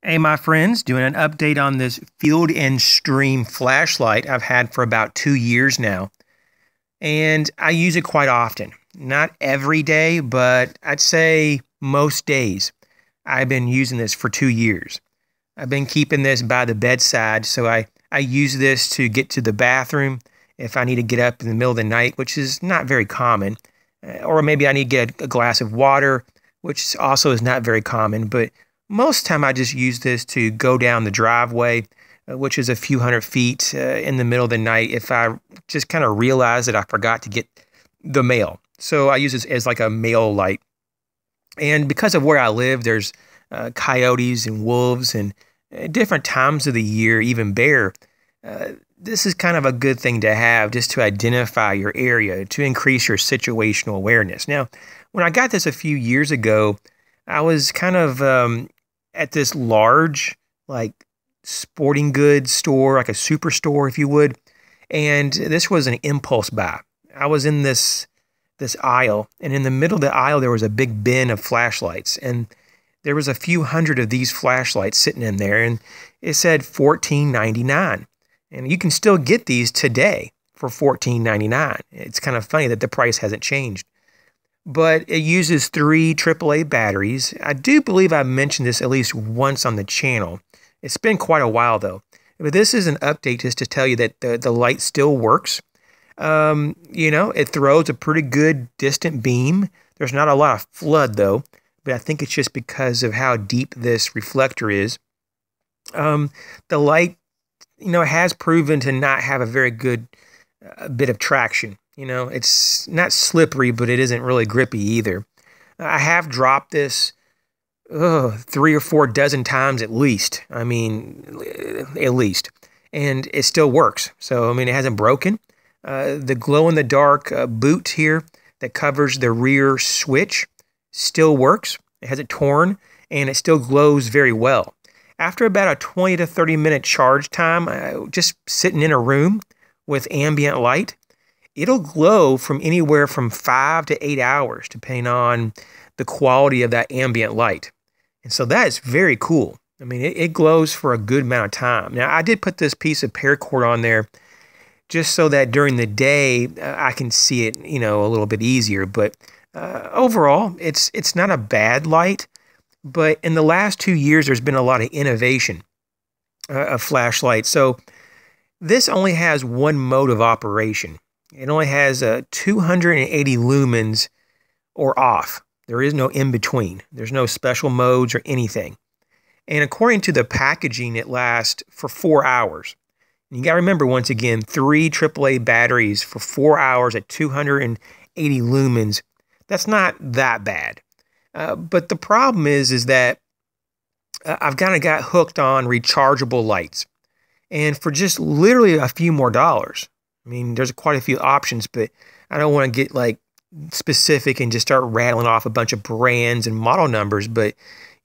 Hey, my friends, doing an update on this Field and Stream flashlight I've had for about 2 years now. And I use it quite often. Not every day, but I'd say most days. I've been using this for 2 years. I've been keeping this by the bedside, so I use this to get to the bathroom if I need to get up in the middle of the night, which is not very common. Or maybe I need to get a glass of water, which also is not very common, but most time I just use this to go down the driveway, which is a few hundred feet in the middle of the night if I just kind of realize that I forgot to get the mail. So I use this as like a mail light. And because of where I live, there's coyotes and wolves and different times of the year, even bear. This is kind of a good thing to have just to identify your area, to increase your situational awareness. Now, when I got this a few years ago, I was kind of at this large, like, sporting goods store, like a superstore, if you would. And this was an impulse buy. I was in this aisle, and in the middle of the aisle, there was a big bin of flashlights. And there was a few hundred of these flashlights sitting in there, and it said $14.99. And you can still get these today for $14.99. It's kind of funny that the price hasn't changed. But it uses 3 AAA batteries. I do believe I mentioned this at least once on the channel. It's been quite a while, though. But this is an update just to tell you that the light still works. It throws a pretty good distant beam. There's not a lot of flood, though, but I think it's just because of how deep this reflector is. The light, has proven to not have a very good bit of traction. It's not slippery, but it isn't really grippy either. I have dropped this 3 or 4 dozen times at least. At least. And it still works. So, it hasn't broken. The glow-in-the-dark boot here that covers the rear switch still works. It hasn't torn, and it still glows very well. After about a 20 to 30 minute charge time, just sitting in a room with ambient light, it'll glow from anywhere from 5 to 8 hours, depending on the quality of that ambient light. And so that is very cool. It glows for a good amount of time. Now, I did put this piece of paracord on there just so that during the day I can see it, a little bit easier. But overall, it's not a bad light. But in the last 2 years, there's been a lot of innovation of flashlights. So this only has one mode of operation. It only has 280 lumens or off. There is no in between. There's no special modes or anything. And according to the packaging, it lasts for 4 hours. And you got to remember, once again, 3 AAA batteries for 4 hours at 280 lumens. That's not that bad. But the problem is that I've kind of got hooked on rechargeable lights. And for just literally a few more dollars. There's quite a few options, but I don't want to get like specific and just start rattling off a bunch of brands and model numbers, but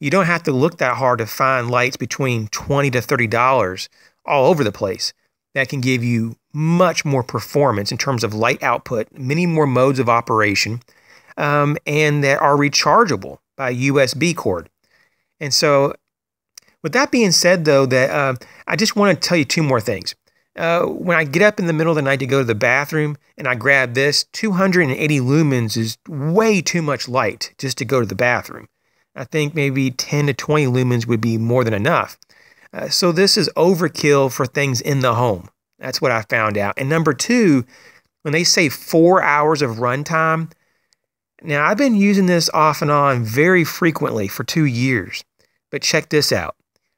you don't have to look that hard to find lights between $20 to $30 all over the place that can give you much more performance in terms of light output, many more modes of operation, and that are rechargeable by USB cord. And so with that being said, though, that I just want to tell you 2 more things. When I get up in the middle of the night to go to the bathroom and I grab this, 280 lumens is way too much light just to go to the bathroom. I think maybe 10 to 20 lumens would be more than enough. So this is overkill for things in the home. That's what I found out. And number 2, when they say 4 hours of runtime, now I've been using this off and on very frequently for 2 years. But check this out.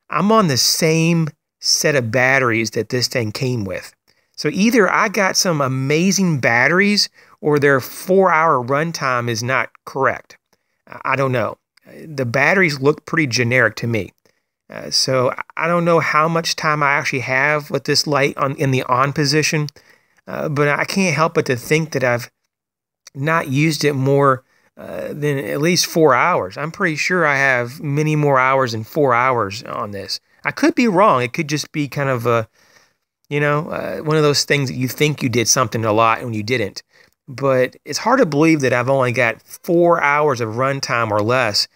I'm on the same set of batteries that this thing came with. So either I got some amazing batteries or their 4-hour runtime is not correct. I don't know. The batteries look pretty generic to me. So I don't know how much time I actually have with this light in the on position, but I can't help but to think that I've not used it more than at least 4 hours. I'm pretty sure I have many more hours than 4 hours on this. I could be wrong. It could just be kind of one of those things that you think you did something a lot when you didn't. But it's hard to believe that I've only got 4 hours of runtime or less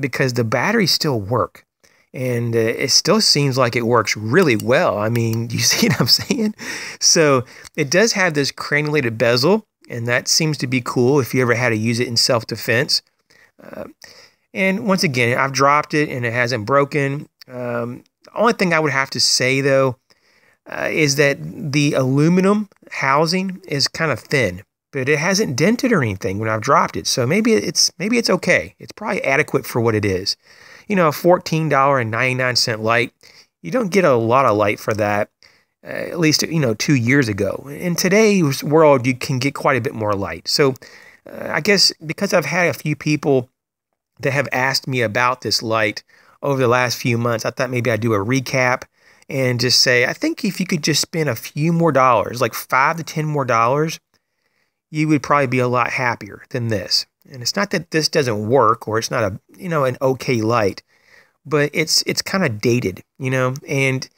because the batteries still work. And it still seems like it works really well. I mean, you see what I'm saying? So it does have this cannulated bezel, and that seems to be cool if you ever had to use it in self-defense. And once again, I've dropped it and it hasn't broken. The only thing I would have to say, though, is that the aluminum housing is kind of thin, but it hasn't dented or anything when I've dropped it. So maybe it's okay. It's probably adequate for what it is. You know, a $14.99 light, you don't get a lot of light for that, at least, 2 years ago. In today's world, you can get quite a bit more light. So I guess because I've had a few people that have asked me about this light over the last few months, I thought maybe I'd do a recap and just say, I think if you could just spend a few more dollars, like $5 to $10 more, you would probably be a lot happier than this. And it's not that this doesn't work or it's not an okay light, but it's kind of dated, and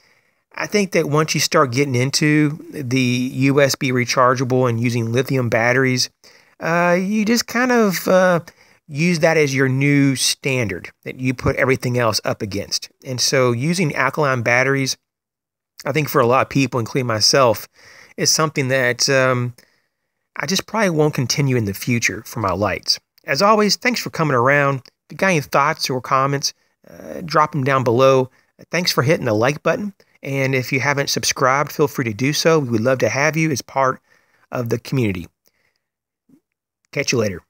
I think that once you start getting into the USB rechargeable and using lithium batteries, you just kind of use that as your new standard that you put everything else up against. And so using alkaline batteries, I think for a lot of people, including myself, is something that I just probably won't continue in the future for my lights. As always, thanks for coming around. If you got any thoughts or comments, drop them down below. Thanks for hitting the like button. And if you haven't subscribed, feel free to do so. We would love to have you as part of the community. Catch you later.